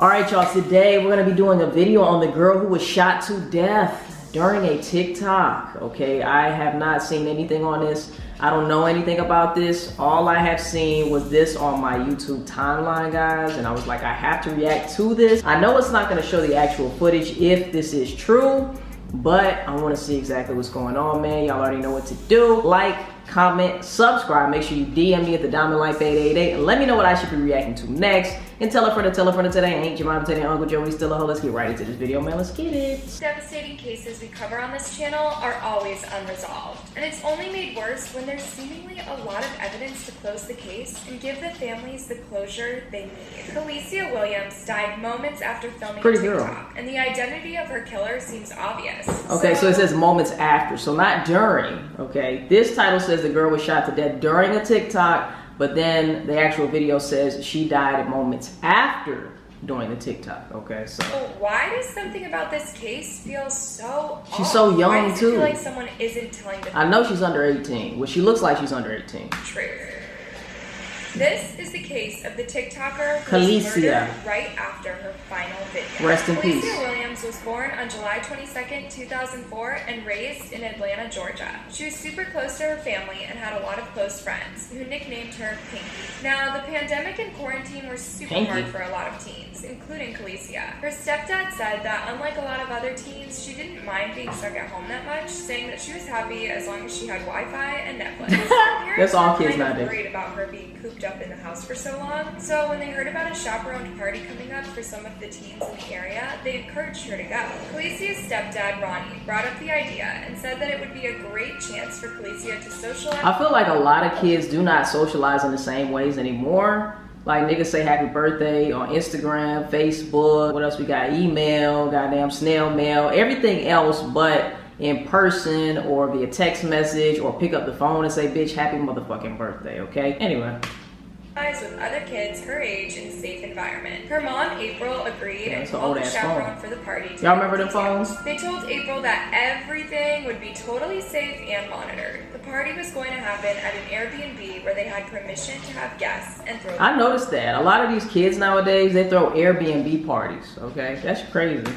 Alright y'all, today we're going to be doing a video on the girl who was shot to death during a TikTok. Okay, I have not seen anything on this. I don't know anything about this. All I have seen was this on my YouTube timeline, guys, and I was like, I have to react to this. I know it's not going to show the actual footage if this is true, but I want to see exactly what's going on, man. Y'all already know what to do. Like, comment, subscribe. Make sure you DM me at THEDIAMONDLIFE888 and let me know what I should be reacting to next. And tell a friend today. Ain't your mom today, Uncle Joey still a hoe. Let's get right into this video, man. Let's get it. Devastating cases we cover on this channel are always unresolved, and it's only made worse when there's seemingly a lot of evidence to close the case and give the families the closure they need. Khalesia Williams died moments after filming a TikTok, and the identity of her killer seems obvious. Okay, so it says moments after, so not during. Okay, this title says the girl was shot to death during a TikTok, but then the actual video says she died moments after doing the TikTok. Okay, so why does something about this case feel so she's off? so young why does it too. feel like someone isn't telling the I know she's under 18. Well, she looks like she's under 18. truth. This is the case of the TikToker who was Khalesia. murdered right after her final video. Rest in peace. Khalesia Williams was born on July 22nd, 2004 and raised in Atlanta, Georgia. She was super close to her family and had a lot of close friends who nicknamed her Pinky. Now, the pandemic and quarantine were super hard for a lot of teens, including Khalesia. Her stepdad said that unlike a lot of other teens, she didn't mind being stuck at home that much, saying that she was happy as long as she had Wi-Fi and Netflix. That's all kids kind of nowadays. worried about her being cooped up in the house for so long, so when they heard about a chaperoned party coming up for some of the teens in the area, they encouraged her to go. Khalesia's stepdad, Ronnie, brought up the idea and said that it would be a great chance for Khalesia to socialize. I feel like a lot of kids do not socialize in the same ways anymore. Like niggas say happy birthday on Instagram, Facebook, what else we got? Email, goddamn snail mail, everything else but in person or via text message or pick up the phone and say, bitch, happy motherfucking birthday, okay? Anyway. With other kids her age in a safe environment. Her mom, April, agreed and called the chaperone for the party. Y'all remember them phones? They told April that everything would be totally safe and monitored. The party was going to happen at an Airbnb where they had permission to have guests and throw. I noticed that. A lot of these kids nowadays, they throw Airbnb parties, okay? That's crazy.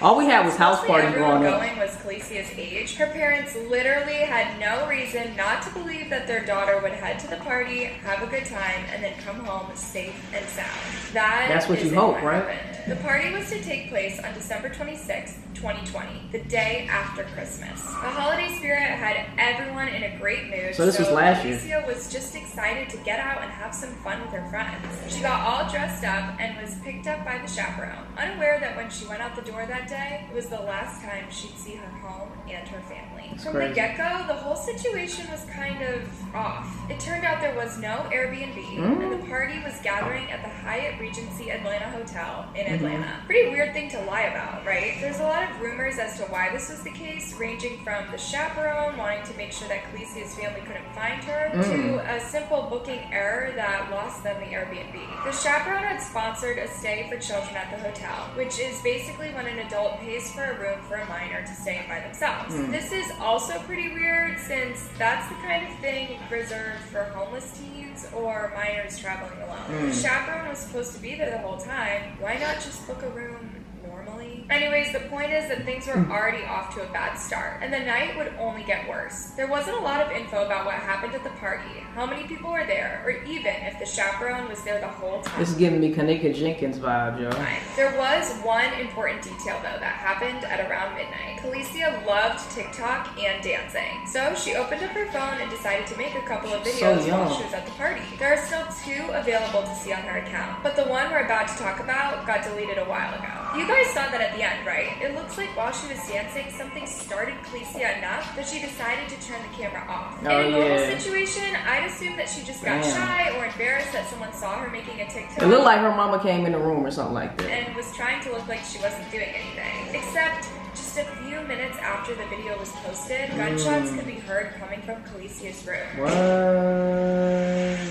All we had was house parties growing up. Going was Khalesia's age. Her parents literally had no reason not to believe that their daughter would head to the party, have a good time, and then come home safe and sound. That's what you hope, right? The party was to take place on December 26th, 2020, the day after Christmas. The holiday spirit had everyone in a great mood. So this was last year. Khalesia was just excited to get out and have some fun with her friends. She got all dressed up and was picked up by the chaperone, unaware that when she went out the door that day, it was the last time she'd see her home and her family. From the get-go, the whole situation was kind of off. It turned out there was no Airbnb, and the party was gathering at the Hyatt Regency Atlanta Hotel in Atlanta. Pretty weird thing to lie about, right? There's a lot of rumors as to why this was the case, ranging from the chaperone wanting to make sure that Khalesia's family couldn't find her, to a simple booking error that lost them the Airbnb. The chaperone had sponsored a stay for children at the hotel, which is basically when an adult pays for a room for a minor to stay in by themselves. This is also pretty weird since that's the kind of thing reserved for homeless teens or minors traveling alone. The chaperone was supposed to be there the whole time. Why not just book a room normally? Anyways, the point is that things were already off to a bad start, and the night would only get worse. There wasn't a lot of info about what happened at the party, how many people were there, or even if the chaperone was there the whole time. This is giving me Kanika Jenkins vibe, yo. There was one important detail, though, that happened at around midnight. Khalesia loved TikTok and dancing, so she opened up her phone and decided to make a couple of videos while she was at the party. There are still 2 available to see on her account, but the one we're about to talk about got deleted a while ago. You guys saw that at the end, right? It looks like while she was dancing, something started Khalesia enough that she decided to turn the camera off. In a normal situation, I'd assume that she just got shy or embarrassed that someone saw her making a TikTok. It looked like her mama came in the room or something like that. And was trying to look like she wasn't doing anything. Except, just Just a few minutes after the video was posted, gunshots could be heard coming from Kalicia's room. What?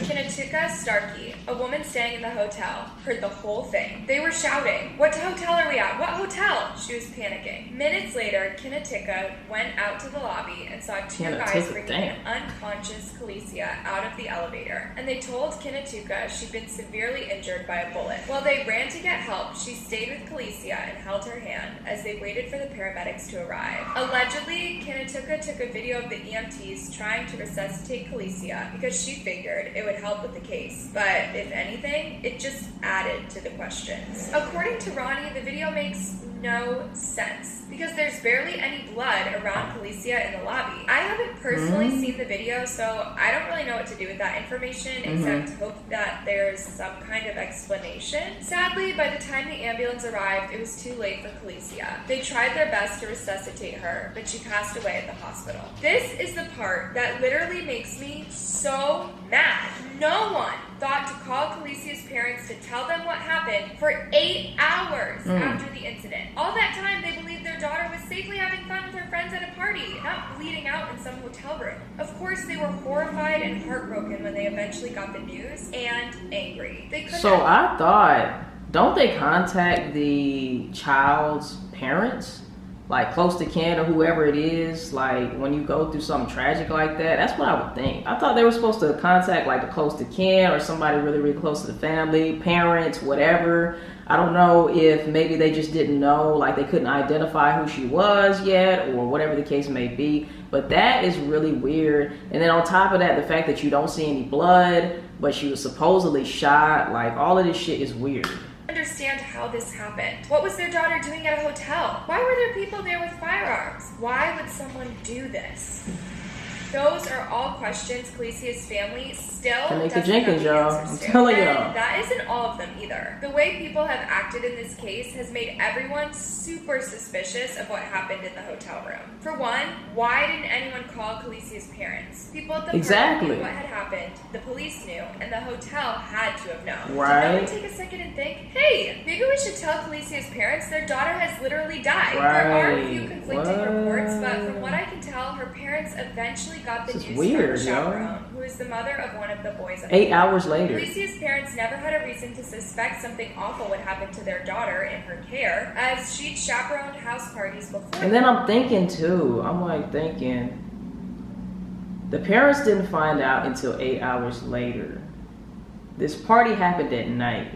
Kinatuka Starkey, a woman staying in the hotel, heard the whole thing. They were shouting, "What hotel are we at? What hotel?" She was panicking. Minutes later, Kinatuka went out to the lobby and saw two guys bringing an unconscious Kalicia out of the elevator. And they told Kinatuka she'd been severely injured by a bullet. While they ran to get help, she stayed with Kalicia and held her hand as they waited for the paramedics to arrive. Allegedly, Kinatuka took a video of the EMTs trying to resuscitate Kalicia because she figured it would help with the case. But if anything, it just added to the questions. According to Ronnie, the video makes no sense because there's barely any blood around Kalicia in the lobby. I haven't personally seen the video, so I don't really know what to do with that information except hope that there's some kind of explanation. Sadly, by the time the ambulance arrived, it was too late for Kalicia. They tried their best to resuscitate her, but she passed away at the hospital. This is the part that literally makes me so mad. No one thought to call Kalicia's parents to tell them what happened for 8 hours after the incident. All that time, they believed their daughter was safely having fun with her friends at a party, not bleeding out in some hotel room. Of course, they were horrified and heartbroken when they eventually got the news, and angry. They couldn't. So I thought, don't they contact the child's parents? Like close to kin or whoever it is, like when you go through something tragic like that? That's what I would think. I thought they were supposed to contact like the close to kin or somebody really, really close to the family, parents, whatever. I don't know if maybe they just didn't know, like they couldn't identify who she was yet or whatever the case may be. But that is really weird. And then on top of that, the fact that you don't see any blood, but she was supposedly shot, like all of this shit is weird. Understand how this happened. What was their daughter doing at a hotel? Why were there people there with firearms? Why would someone do this? Those are all questions Kalicia's family still doesn't have the answers to. I'm telling y'all. And that isn't all of them either. The way people have acted in this case has made everyone super suspicious of what happened in the hotel room. For one, why didn't anyone call Kalicia's parents? People at the party knew what had happened, the police knew, and the hotel had to have known. Right. Did no one take a second and think, hey, maybe we should tell Kalicia's parents their daughter has literally died? Right. There are a few conflicting reports, but from what I can tell, her parents eventually got the news from the chaperone, who is the mother of one of the boys. 8 hours later. Kalicia's parents never had a reason to suspect something awful would happen to their daughter in her care, as she'd chaperoned house parties before. And then I'm thinking too, the parents didn't find out until 8 hours later. This party happened at night.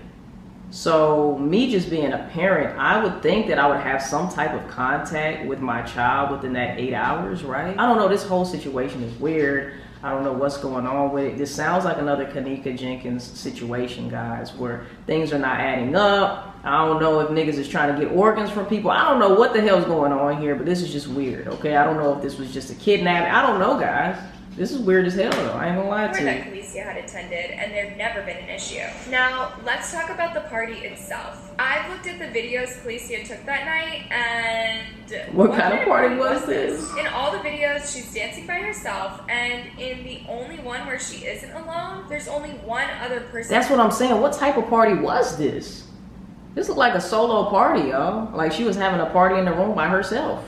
So me just being a parent, I would think that I would have some type of contact with my child within that 8 hours, right? I don't know, this whole situation is weird. I don't know what's going on with it. This sounds like another Kanika Jenkins situation, guys, where things are not adding up. I don't know if niggas is trying to get organs from people. I don't know what the hell's going on here, but this is just weird, okay? I don't know if this was just a kidnapping. I don't know, guys. This is weird as hell, though. I ain't gonna lie to you. That Kalicia had attended, and there'd never been an issue. Now, let's talk about the party itself. I've looked at the videos Kalicia took that night, and what kind of party was this? In all the videos, she's dancing by herself, and in the only one where she isn't alone, there's only one other person. That's what I'm saying. What type of party was this? This looked like a solo party, yo. Like she was having a party in the room by herself.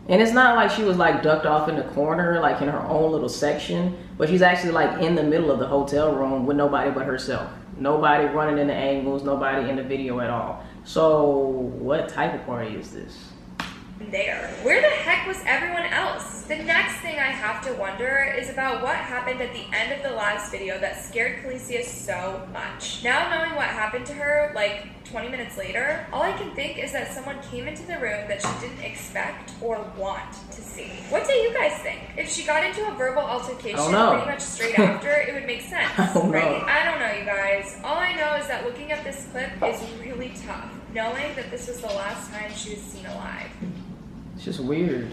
And it's not like she was like ducked off in the corner, like in her own little section, but she's actually like in the middle of the hotel room with nobody but herself. Nobody running in the angles, nobody in the video at all. So what type of party is this? There. Where the heck was everyone else? The next thing I have to wonder is about what happened at the end of the last video that scared Kalicia so much. Now knowing what happened to her, like 20 minutes later, all I can think is that someone came into the room that she didn't expect or want to see. What do you guys think? If she got into a verbal altercation pretty much straight after, it would make sense, right? I don't know, you guys. All I know is that looking at this clip is really tough, knowing that this was the last time she was seen alive. It's just weird.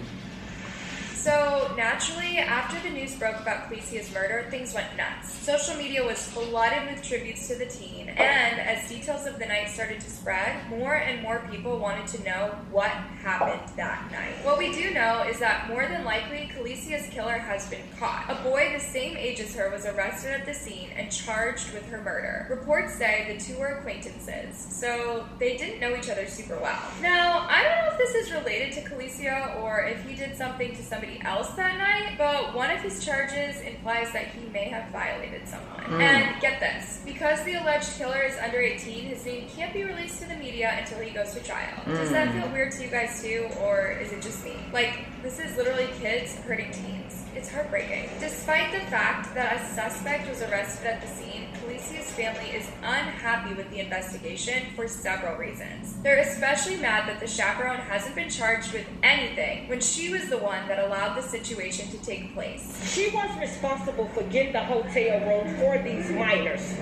So naturally, after the news broke about Calicia's murder, things went nuts. Social media was flooded with tributes to the teen, and as details of the night started to spread, more and more people wanted to know what happened that night. What we do know is that more than likely, Calicia's killer has been caught. A boy the same age as her was arrested at the scene and charged with her murder. Reports say the two were acquaintances, so they didn't know each other super well. Now, I don't know if this is related to Calicia or if he did something to somebody else that night, but one of his charges implies that he may have violated someone. And get this, because the alleged killer is under 18, his name can't be released to the media until he goes to trial. Does that feel weird to you guys too, or is it just me? Like, this is literally kids hurting teens. It's heartbreaking. Despite the fact that a suspect was arrested at the scene, Calicia's family is unhappy with the investigation for several reasons. They're especially mad that the chaperone hasn't been charged with anything when she was the one that allowed the situation to take place. She was responsible for getting the hotel room for these minors.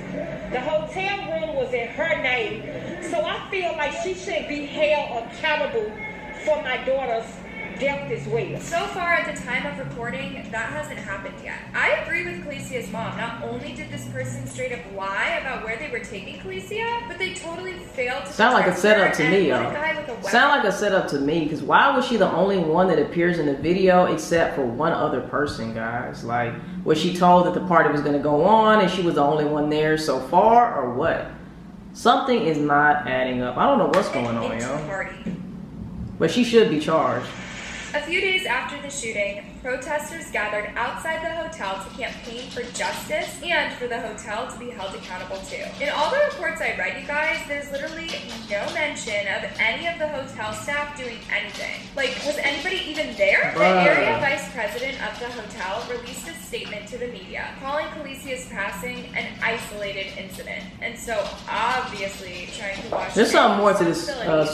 The hotel room was in her name, so I feel like she should be held accountable for my daughter's death as well. So far, at the time of recording, that hasn't happened yet. I agree with Calicia's mom. Not only did this person straight up lie about where they were taking Calicia, but they totally failed to sound like a setup to me, yo. yo. Sound like a setup to me, because why was she the only one that appears in the video except for one other person, guys? Like, was she told that the party was going to go on and she was the only one there so far, or what? Something is not adding up. I don't know what's going on, yo. But she should be charged. A few days after the shooting, protesters gathered outside the hotel to campaign for justice and for the hotel to be held accountable too. In all the reports I read, you guys, there's literally no mention of any of the hotel staff doing anything. Like, was anybody even there? The area vice president of the hotel released a statement to the media, calling Calicia's passing an isolated incident, and so obviously trying to wash there's something more to this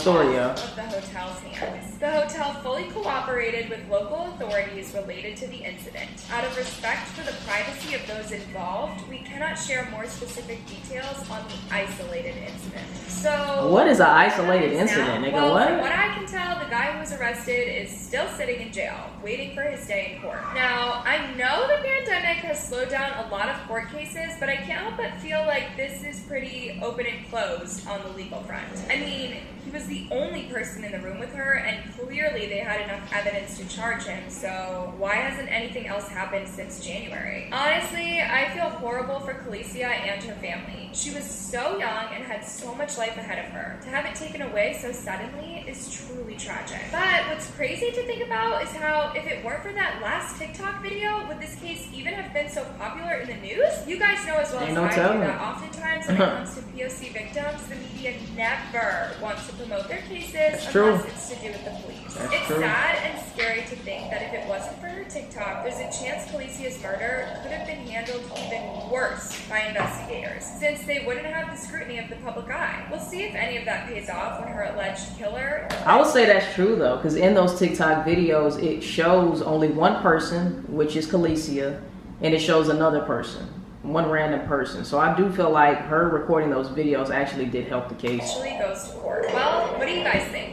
story, of the hotel's hands. The hotel fully cooperated with local authorities related to the incident. Out of respect for the privacy of those involved, we cannot share more specific details on the isolated incident. So, what is an isolated incident, nigga? Well, what? From what I can tell, the guy who was arrested is still sitting in jail, waiting for his day in court. Now, I know the pandemic has slowed down a lot of court cases, but I can't help but feel like this is pretty open and closed on the legal front. I mean, he was the only person in the room with her, and clearly they had enough evidence to charge him, so why hasn't anything else happened since January? Honestly, I feel horrible for Calicia and her family. She was so young and had so much life ahead of her. To have it taken away so suddenly is truly tragic. But what's crazy to think about is how, if it weren't for that last TikTok video, would this case even have been so popular in the news? You guys know as well as I do that oftentimes when it comes to POC victims, the media never wants to promote their cases unless it's to do with the police. It's sad and scary to think that if it wasn't for her TikTok, there's a chance Calicia's murder could have been handled even worse by investigators, since they wouldn't have the scrutiny of the public eye. We'll see if any of that pays off when her alleged killer... I would say that's true, though, because in those TikTok videos, it shows only one person, which is Calicia, and it shows another person, one random person. So I do feel like her recording those videos actually did help the case. Actually goes to court. Well, what do you guys think?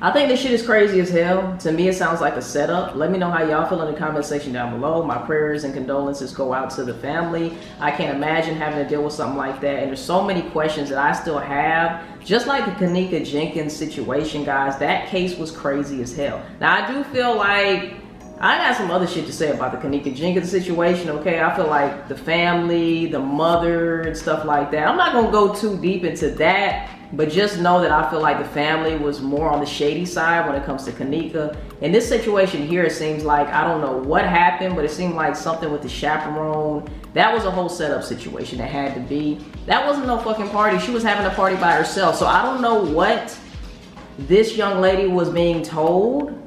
I think this shit is crazy as hell. To me, it sounds like a setup. Let me know how y'all feel in the comment section down below. My prayers and condolences go out to the family. I can't imagine having to deal with something like that. And there's so many questions that I still have. Just like the Kanika Jenkins situation, guys, that case was crazy as hell. Now, I do feel like I got some other shit to say about the Kanika Jenkins situation, okay? I feel like the family, the mother, and stuff like that. I'm not gonna go too deep into that, but just know that I feel like the family was more on the shady side when it comes to Kanika. In this situation here, it seems like, I don't know what happened, but it seemed like something with the chaperone. That was a whole setup situation that had to be. That wasn't no fucking party. She was having a party by herself. So I don't know what this young lady was being told.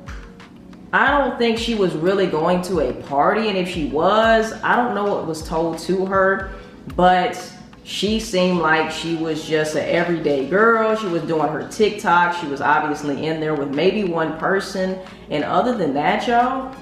I don't think she was really going to a party, and if she was, I don't know what was told to her, but she seemed like she was just an everyday girl. She was doing her TikTok. She was obviously in there with maybe one person, and other than that, y'all,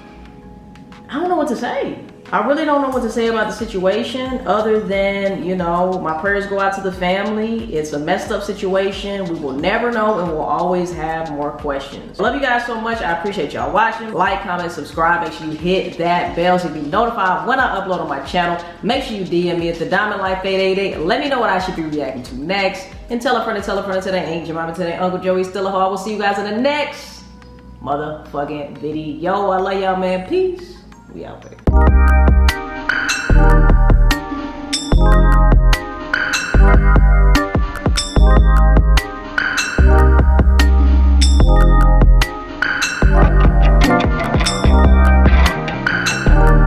I don't know what to say. I really don't know what to say about the situation other than, you know, my prayers go out to the family. It's a messed up situation. We will never know and we'll always have more questions. I love you guys so much. I appreciate y'all watching. Like, comment, subscribe. Make sure you hit that bell so you be notified when I upload on my channel. Make sure you DM me at TheDiamondLife888. Let me know what I should be reacting to next. And tell a friend to tell a friend today. Ain't your mama today. Uncle Joey still a hoe. I will see you guys in the next motherfucking video. I love y'all, man. Peace. We out there.